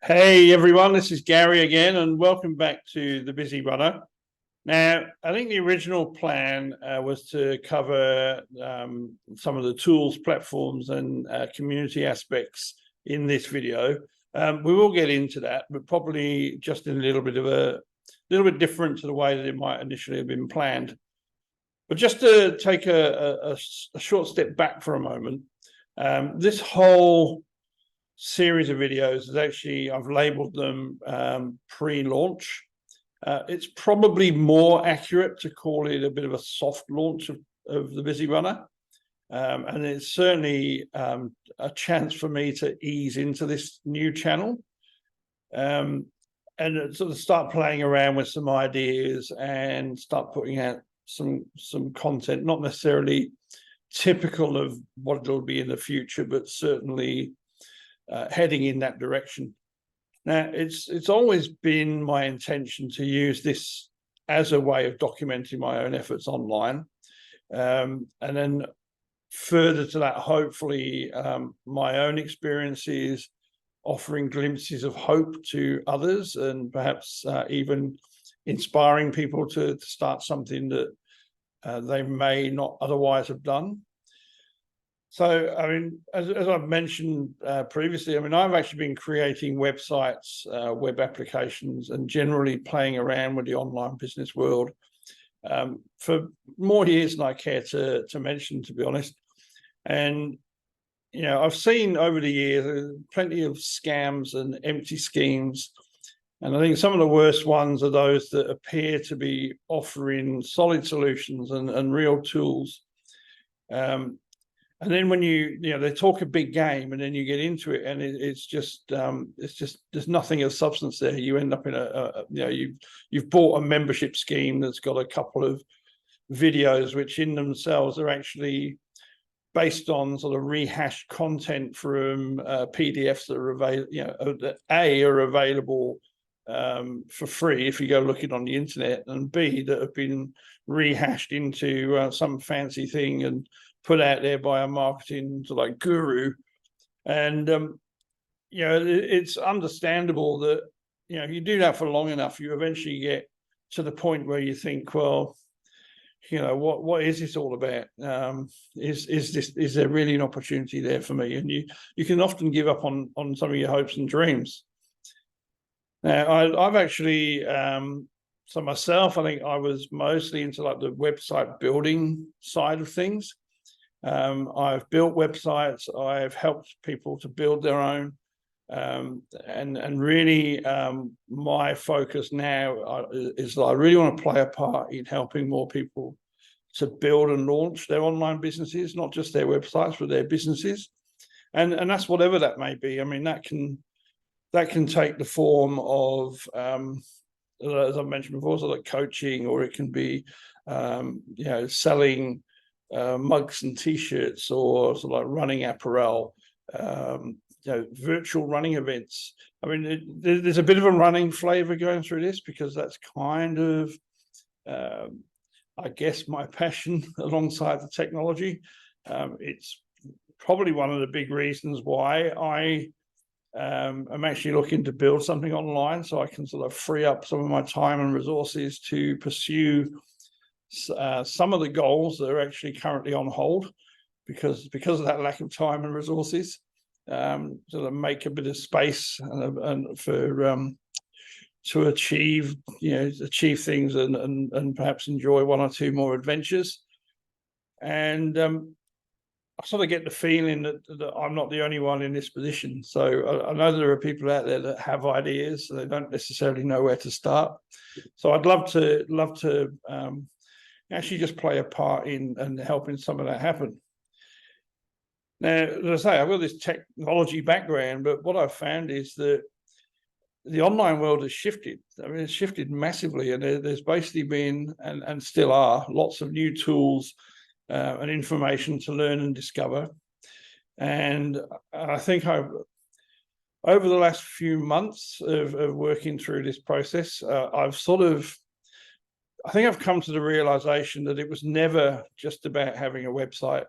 Hey everyone, this is Gary again, and welcome back to The Busy Runner. Now, I think the original plan was to cover some of the tools, platforms, and community aspects in this video. We will get into that, but probably just in a little bit different to the way that it might initially have been planned. But just to take a short step back for a moment, this whole series of videos is actually, I've labeled them pre-launch. It's probably more accurate to call it a bit of a soft launch of the Busy Runner. And it's certainly a chance for me to ease into this new channel and sort of start playing around with some ideas and start putting out some content, not necessarily typical of what it'll be in the future, but certainly heading in that direction. Now, it's always been my intention to use this as a way of documenting my own efforts online. And then further to that, hopefully, my own experiences, offering glimpses of hope to others, and perhaps even inspiring people to start something that they may not otherwise have done. So, I mean, as I've mentioned previously, I mean, I've actually been creating websites, web applications, and generally playing around with the online business world for more years than I care to mention, to be honest. And, you know, I've seen over the years plenty of scams and empty schemes. And I think some of the worst ones are those that appear to be offering solid solutions and real tools. And then when they talk a big game, and then you get into it, and it's just there's nothing of substance there. You end up in you've bought a membership scheme that's got a couple of videos which in themselves are actually based on sort of rehashed content from PDFs that are available. Are available for free if you go looking on the internet, and B, that have been rehashed into some fancy thing and put out there by a marketing guru. And it's understandable that you do that for long enough, you eventually get to the point where you think, well, what is this all about? Is there really an opportunity there for me? And you can often give up on some of your hopes and dreams. Now, I've actually so myself, I think I was mostly into the website building side of things. I've built websites, I've helped people to build their own, and really my focus now is that I really want to play a part in helping more people to build and launch their online businesses, not just their websites, but their businesses. And that's whatever that may be. I mean, that can take the form of, as I mentioned before, sort of coaching, or it can be, selling mugs and t-shirts, or sort of running apparel, virtual running events. I mean, there's a bit of a running flavor going through this, because that's kind of, I guess, my passion alongside the technology. It's probably one of the big reasons why I'm actually looking to build something online, so I can sort of free up some of my time and resources to pursue some of the goals that are actually currently on hold because of that lack of time and resources. Sort of make a bit of space and for to achieve things and perhaps enjoy one or two more adventures. And I sort of get the feeling that I'm not the only one in this position. So I know there are people out there that have ideas, so they don't necessarily know where to start. So I'd love to actually just play a part in helping some of that happen. Now, as I say, I've got this technology background, but what I've found is that the online world has shifted. I mean, it's shifted massively, and there's basically been, and still are, lots of new tools and information to learn and discover. And I think over the last few months of working through this process, I think I've come to the realization that it was never just about having a website.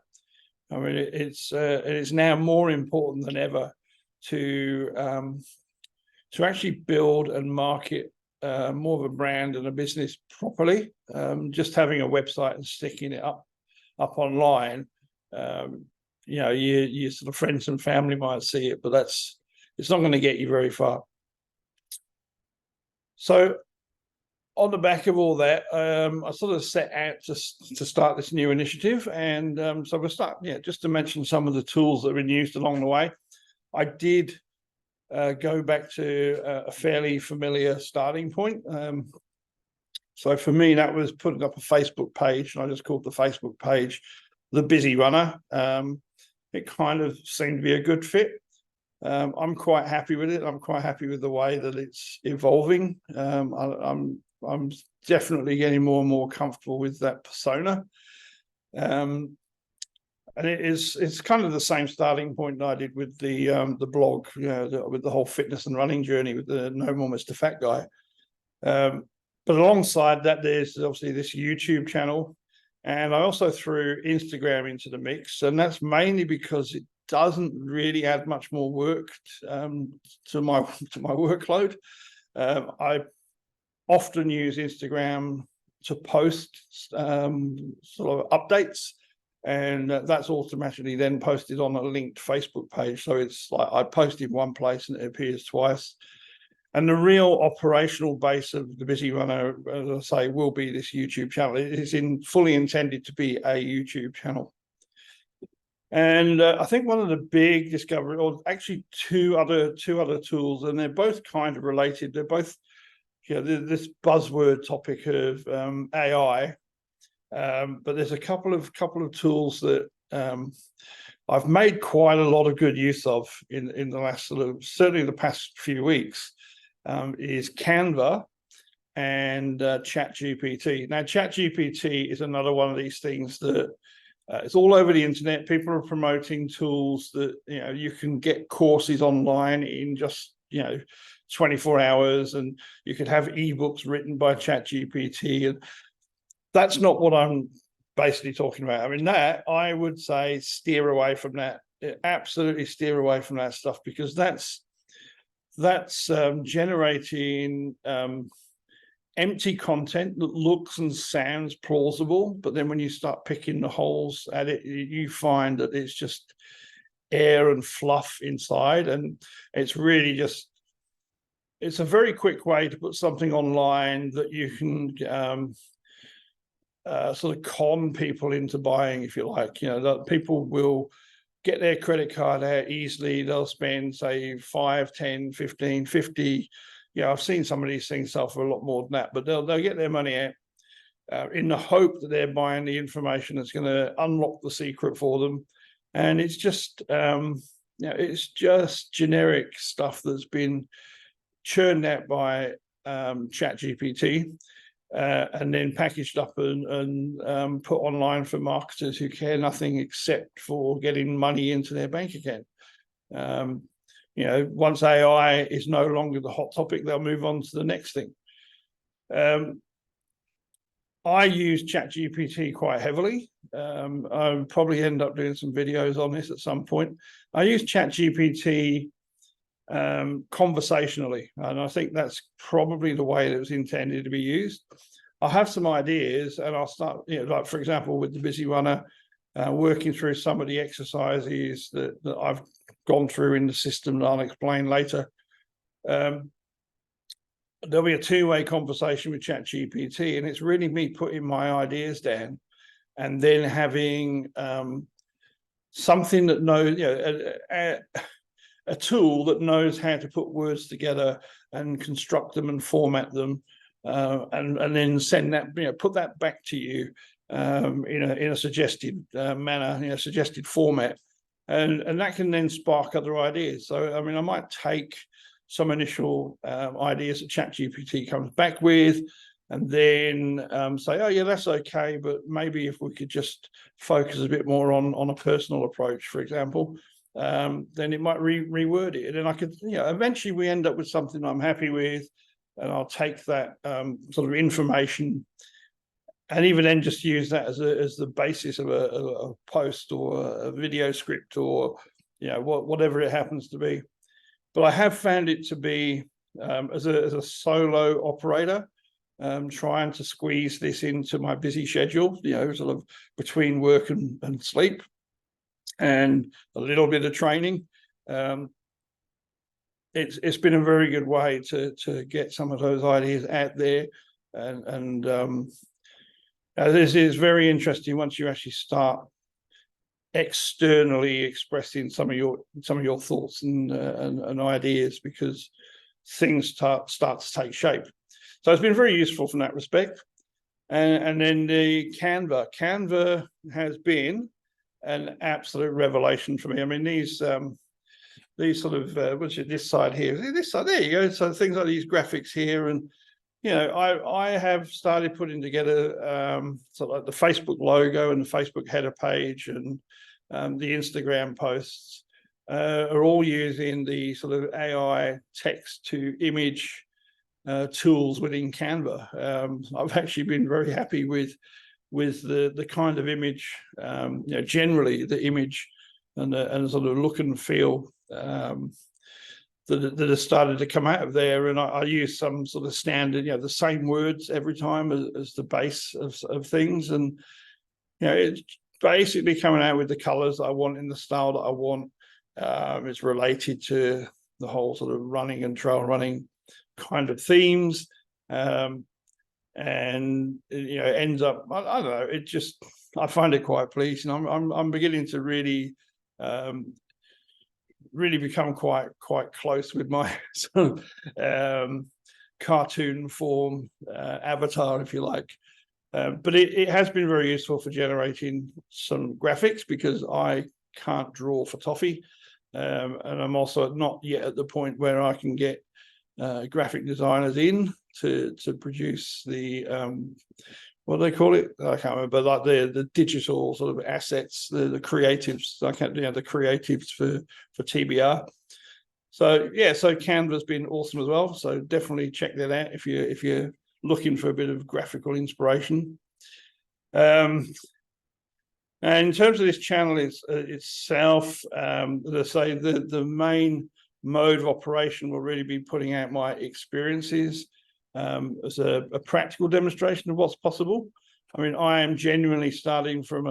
I mean, it's now more important than ever to to actually build and market more of a brand and a business properly. Just having a website and sticking it up online, your sort of friends and family might see it, but it's not going to get you very far. So on the back of all that, I sort of set out to start this new initiative, and so we'll start. Just to mention some of the tools that have been used along the way. I did go back to a fairly familiar starting point. So for me, that was putting up a Facebook page, and I just called the Facebook page The Busy Runner. It kind of seemed to be a good fit. I'm quite happy with it. I'm quite happy with the way that it's evolving. I'm definitely getting more and more comfortable with that persona. And it's kind of the same starting point that I did with the blog, with the whole fitness and running journey with the No More Mr. Fat Guy. But alongside that, there's obviously this YouTube channel, and I also threw Instagram into the mix, and that's mainly because it doesn't really add much more work to my workload. I often use Instagram to post sort of updates, and that's automatically then posted on a linked Facebook page. So it's like I post in one place and it appears twice. And the real operational base of the Busy Runner, as I say, will be this YouTube channel. It is fully intended to be a YouTube channel. And I think one of the big discoveries, or actually two other tools, and they're both kind of related. They're both, this buzzword topic of AI. But there's a couple of tools that I've made quite a lot of good use of in the last certainly the past few weeks. Is Canva and ChatGPT. Now, ChatGPT is another one of these things that it's all over the internet. People are promoting tools that you can get courses online in just 24 hours, and you could have ebooks written by ChatGPT, and that's not what I'm basically talking about. I mean, that I would say steer away from that. Absolutely steer away from that stuff, because that's generating empty content that looks and sounds plausible, but then when you start picking the holes at it, you find that it's just air and fluff inside, and it's really just, it's a very quick way to put something online that you can sort of con people into buying, if you like. That people will get their credit card out easily. They'll spend, say, 5, 10, 15, 50. I've seen some of these things sell for a lot more than that, but they'll get their money out in the hope that they're buying the information that's going to unlock the secret for them. And it's just, it's just generic stuff that's been churned out by ChatGPT. And then packaged up and put online for marketers who care nothing except for getting money into their bank account. Once AI is no longer the hot topic, they'll move on to the next thing. I use ChatGPT quite heavily. I'll probably end up doing some videos on this at some point. I use ChatGPT conversationally, and I think that's probably the way that it was intended to be used. I have some ideas, and I'll start, like for example with the Busy Runner, working through some of the exercises that I've gone through in the system that I'll explain later. There'll be a two-way conversation with ChatGPT, and it's really me putting my ideas down and then having something that knows, a tool that knows how to put words together and construct them and format them, and then send that, put that back to you in a suggested manner, suggested format, and that can then spark other ideas. So, I mean, I might take some initial ideas that ChatGPT comes back with, and then say, oh yeah, that's okay, but maybe if we could just focus a bit more on a personal approach, for example. Then it might reword it, and then I could, eventually we end up with something I'm happy with, and I'll take that sort of information, and even then just use that as the basis of a post or a video script, or whatever it happens to be. But I have found it to be as a solo operator, trying to squeeze this into my busy schedule, sort of between work and sleep, and a little bit of training. It's been a very good way to get some of those ideas out there, and this is very interesting once you actually start externally expressing some of your thoughts and ideas, because things start to take shape. So it's been very useful from that respect. And then the Canva has been an absolute revelation for me. I mean, these sort of what's it, this side here, this side, there you go. So things like these graphics here, and I have started putting together sort of like the Facebook logo and the Facebook header page, and the Instagram posts are all using the sort of AI text to image tools within Canva. I've actually been very happy with the kind of image, generally the image and the sort of look and feel that has started to come out of there. And I use some sort of standard, the same words every time as the base of things, and it's basically coming out with the colors I want in the style that I want. It's related to the whole sort of running and trail running kind of themes, and it ends up, I don't know, it just, I find it quite pleasing. I'm beginning to really become quite close with my sort of cartoon form avatar, if you like. But it has been very useful for generating some graphics, because I can't draw for toffee, and I'm also not yet at the point where I can get graphic designers in to produce the what do they call it? I can't remember, like the digital sort of assets, the creatives. I can't, the creatives for TBR. So yeah, so Canva's been awesome as well. So definitely check that out if you're looking for a bit of graphical inspiration. And in terms of this channel itself, as I say, the main mode of operation will really be putting out my experiences as a practical demonstration of what's possible. I mean, I am genuinely starting from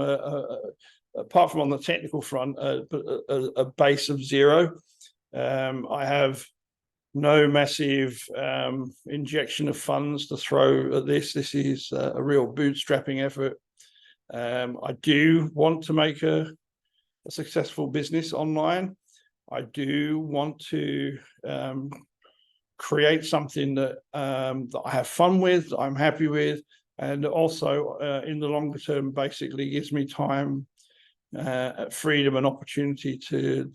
apart from on the technical front, a base of zero. I have no massive injection of funds to throw at this. This is a real bootstrapping effort. I do want to make a successful business online. I do want to create something that I have fun with, that I'm happy with, and also in the longer term basically gives me time, freedom and opportunity to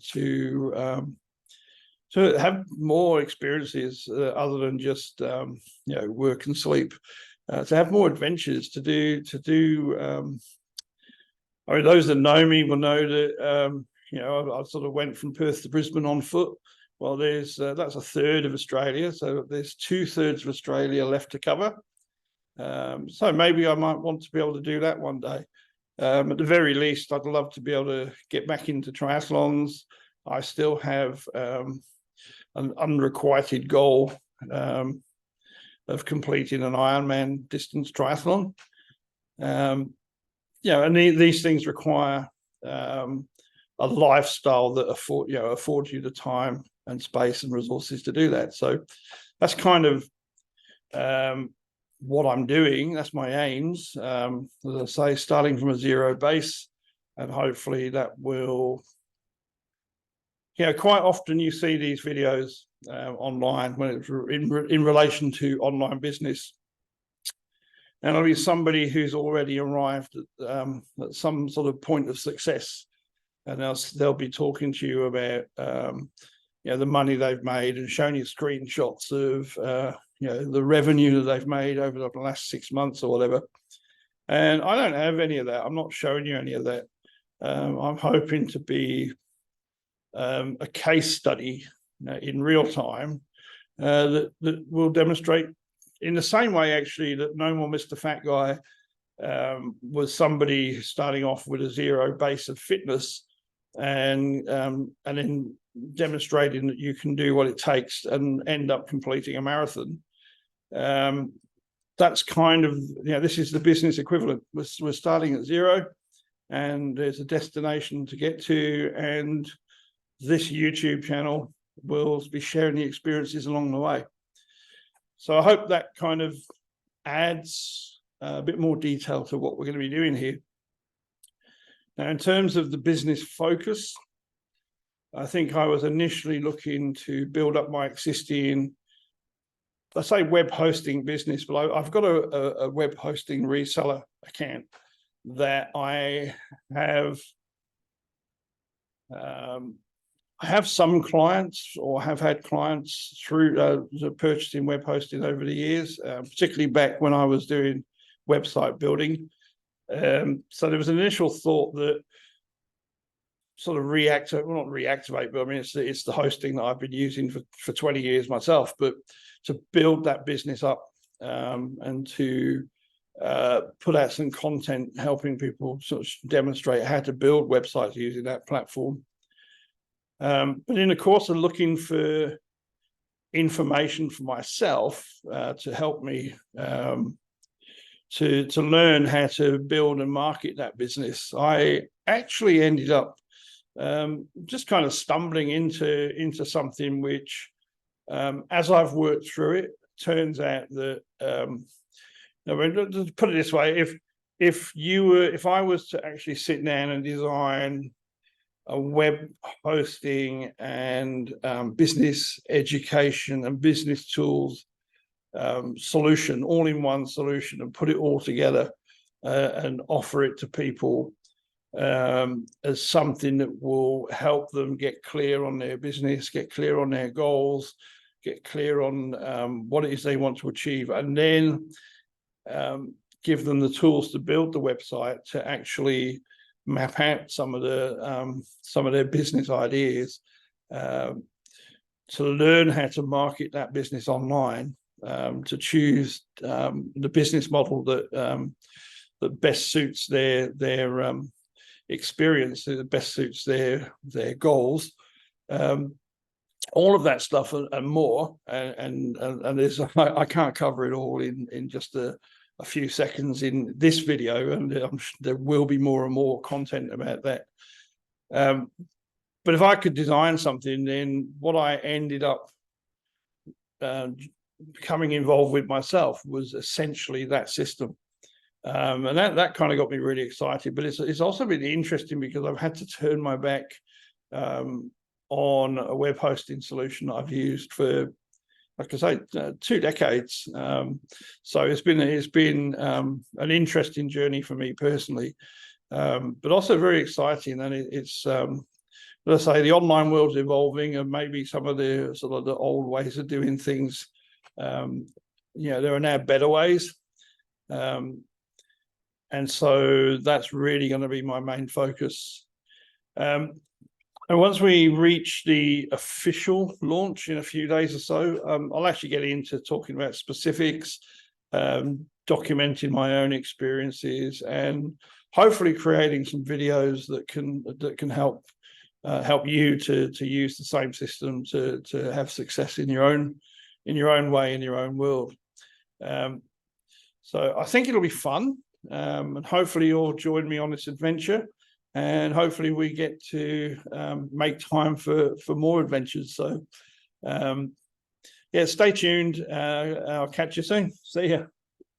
have more experiences other than just work and sleep, to have more adventures to do. I mean, those that know me will know that I sort of went from Perth to Brisbane on foot. Well, there's that's a third of Australia, so there's 2/3 of Australia left to cover. So maybe I might want to be able to do that one day. At the very least, I'd love to be able to get back into triathlons. I still have an unrequited goal of completing an Ironman distance triathlon. And these things require a lifestyle that affords you the time and space and resources to do that. So that's kind of what I'm doing. That's my aims. As I say, starting from a zero base, and hopefully that will. Quite often you see these videos online when it's in relation to online business, and it'll be somebody who's already arrived at some sort of point of success, and they'll be talking to you about the money they've made and showing you screenshots of the revenue that they've made over the last 6 months or whatever. And I don't have any of that. I'm not showing you any of that. I'm hoping to be a case study in real time that will demonstrate, in the same way actually that No More Mr. Fat Guy was somebody starting off with a zero base of fitness, and then demonstrating that you can do what it takes and end up completing a marathon. That's kind of, this is the business equivalent. We're starting at zero, and there's a destination to get to, and this YouTube channel will be sharing the experiences along the way. So I hope that kind of adds a bit more detail to what we're going to be doing here. Now, in terms of the business focus, I think I was initially looking to build up my existing, let's say, web hosting business, but I've got a web hosting reseller account that I have. I have some clients, or have had clients through purchasing web hosting over the years, particularly back when I was doing website building. So there was an initial thought that sort of not reactivate, but I mean, it's the hosting that I've been using for 20 years myself, but to build that business up and to put out some content helping people sort of demonstrate how to build websites using that platform. But in the course of looking for information for myself to help me to learn how to build and market that business, I actually ended up just kind of stumbling into something which, as I've worked through it, turns out that to put it this way, if I was to actually sit down and design a web hosting and business education and business tools solution, all-in-one solution, and put it all together and offer it to people as something that will help them get clear on their business, get clear on their goals, get clear on what it is they want to achieve, and then give them the tools to build the website to actually map out some of their business ideas, to learn how to market that business online, to choose the business model that best suits their experience, that best suits their goals. All of that stuff and more, and there's I can't cover it all in just a few seconds in this video, and there will be more and more content about that. But if I could design something, then what I ended up becoming involved with myself was essentially that system. And that kind of got me really excited. But it's also been interesting because I've had to turn my back on a web hosting solution that I've used for, like I say, 2 decades. So it's been an interesting journey for me personally, but also very exciting. And it's let's say the online world's evolving, and maybe some of the sort of the old ways of doing things, there are now better ways. And so that's really going to be my main focus. And once we reach the official launch in a few days or so, I'll actually get into talking about specifics, documenting my own experiences, and hopefully creating some videos that can help you to use the same system to have success in your own way, in your own world. So I think it'll be fun, and hopefully you'll join me on this adventure. And hopefully we get to make time for more adventures. So, yeah, stay tuned. I'll catch you soon. See ya.